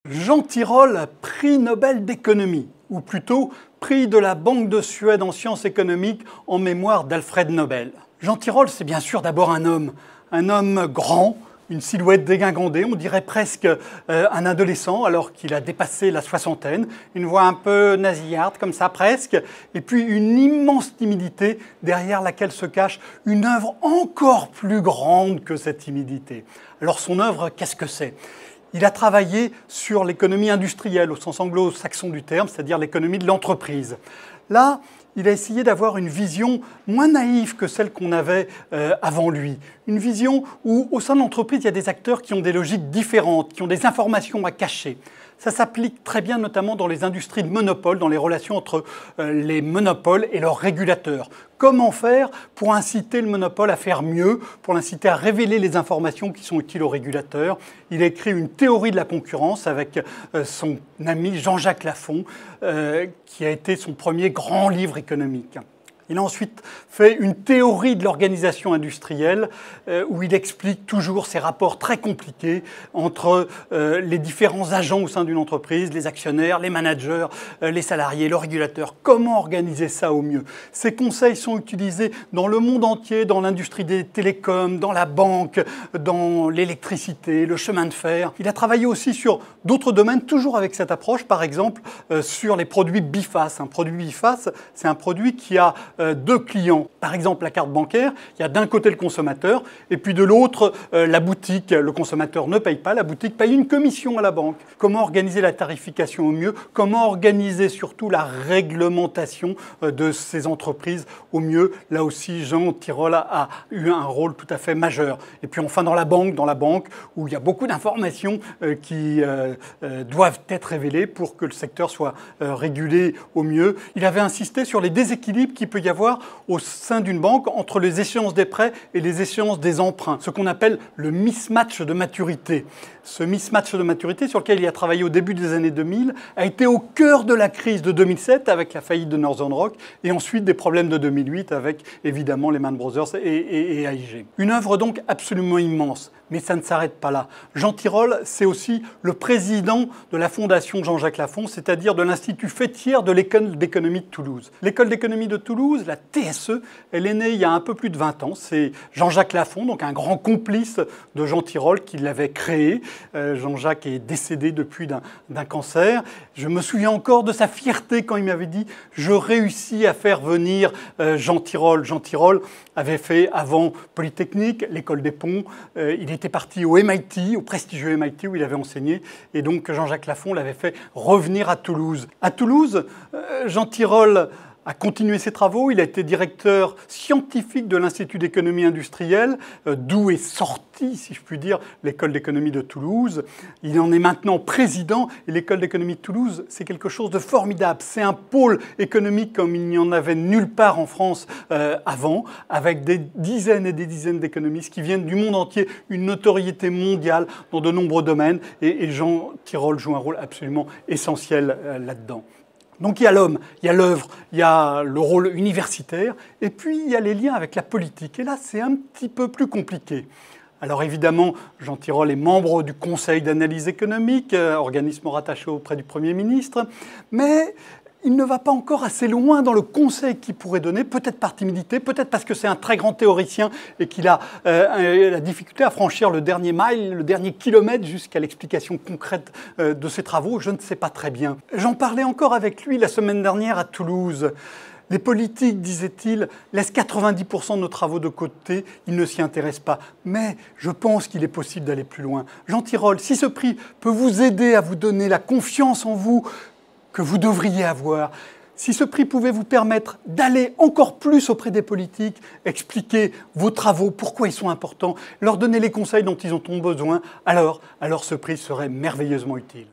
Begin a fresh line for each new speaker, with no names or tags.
Jean Tirole, prix Nobel d'économie, ou plutôt prix de la Banque de Suède en sciences économiques en mémoire d'Alfred Nobel. Jean Tirole, c'est bien sûr d'abord un homme grand, une silhouette dégingandée, on dirait presque un adolescent alors qu'il a dépassé la soixantaine, une voix un peu nasillarde comme ça presque, et puis une immense timidité derrière laquelle se cache une œuvre encore plus grande que cette timidité. Alors son œuvre, qu'est-ce que c'est ? Il a travaillé sur l'économie industrielle au sens anglo-saxon du terme, c'est-à-dire l'économie de l'entreprise. Là, il a essayé d'avoir une vision moins naïve que celle qu'on avait avant lui. Une vision où, au sein de l'entreprise, il y a des acteurs qui ont des logiques différentes, qui ont des informations à cacher. Ça s'applique très bien notamment dans les industries de monopole, dans les relations entre les monopoles et leurs régulateurs. Comment faire pour inciter le monopole à faire mieux, pour l'inciter à révéler les informations qui sont utiles aux régulateurs? Il a écrit une théorie de la concurrence avec son ami Jean-Jacques Lafon, qui a été son premier grand livre économique. Il a ensuite fait une théorie de l'organisation industrielle où il explique toujours ces rapports très compliqués entre les différents agents au sein d'une entreprise, les actionnaires, les managers, les salariés, le régulateur. Comment organiser ça au mieux? Ces conseils sont utilisés dans le monde entier, dans l'industrie des télécoms, dans la banque, dans l'électricité, le chemin de fer. Il a travaillé aussi sur d'autres domaines, toujours avec cette approche, par exemple sur les produits bifaces. Un produit biface, c'est un produit qui a deux clients. Par exemple, la carte bancaire, il y a d'un côté le consommateur et puis de l'autre la boutique. Le consommateur ne paye pas, la boutique paye une commission à la banque. Comment organiser la tarification au mieux? Comment organiser surtout la réglementation de ces entreprises au mieux? Là aussi, Jean Tirole a eu un rôle tout à fait majeur. Et puis enfin dans la banque où il y a beaucoup d'informations qui doivent être révélées pour que le secteur soit régulé au mieux. Il avait insisté sur les déséquilibres qu'il peut y avoir au sein d'une banque entre les échéances des prêts et les échéances des emprunts, ce qu'on appelle le mismatch de maturité. Ce mismatch de maturité sur lequel il a travaillé au début des années 2000 a été au cœur de la crise de 2007 avec la faillite de Northern Rock et ensuite des problèmes de 2008 avec évidemment Lehman Brothers et AIG. Une œuvre donc absolument immense, mais ça ne s'arrête pas là. Jean Tirole, c'est aussi le président de la fondation Jean-Jacques Lafon, c'est-à-dire de l'Institut Fêtière de l'École d'économie de Toulouse. L'École d'économie de Toulouse, la TSE, elle est née il y a un peu plus de 20 ans. C'est Jean-Jacques Lafon, donc un grand complice de Jean Tirole qui l'avait créée. Jean-Jacques est décédé depuis d'un cancer. Je me souviens encore de sa fierté quand il m'avait dit « Je réussis à faire venir Jean Tirole ». Jean Tirole avait fait avant Polytechnique, l'école des ponts. Il était parti au MIT, au prestigieux MIT où il avait enseigné. Et donc Jean-Jacques Lafon l'avait fait revenir à Toulouse. À Toulouse, Jean Tirole a continué ses travaux. Il a été directeur scientifique de l'Institut d'économie industrielle, d'où est sortie, si je puis dire, l'école d'économie de Toulouse. Il en est maintenant président. Et l'école d'économie de Toulouse, c'est quelque chose de formidable. C'est un pôle économique comme il n'y en avait nulle part en France avant, avec des dizaines et des dizaines d'économistes qui viennent du monde entier, une notoriété mondiale dans de nombreux domaines. Et Jean Tirole joue un rôle absolument essentiel là-dedans. Donc il y a l'homme, il y a l'œuvre, il y a le rôle universitaire, et puis il y a les liens avec la politique. Et là, c'est un petit peu plus compliqué. Alors évidemment, Jean Tirole est membre du Conseil d'analyse économique, organisme rattaché auprès du Premier ministre, mais il ne va pas encore assez loin dans le conseil qu'il pourrait donner, peut-être par timidité, peut-être parce que c'est un très grand théoricien et qu'il a la difficulté à franchir le dernier mile, le dernier kilomètre jusqu'à l'explication concrète de ses travaux. Je ne sais pas très bien. J'en parlais encore avec lui la semaine dernière à Toulouse. Les politiques, disait-il, laissent 90% de nos travaux de côté, ils ne s'y intéressent pas. Mais je pense qu'il est possible d'aller plus loin. Jean Tirole, si ce prix peut vous aider à vous donner la confiance en vous que vous devriez avoir, si ce prix pouvait vous permettre d'aller encore plus auprès des politiques, expliquer vos travaux, pourquoi ils sont importants, leur donner les conseils dont ils ont besoin, alors ce prix serait merveilleusement utile.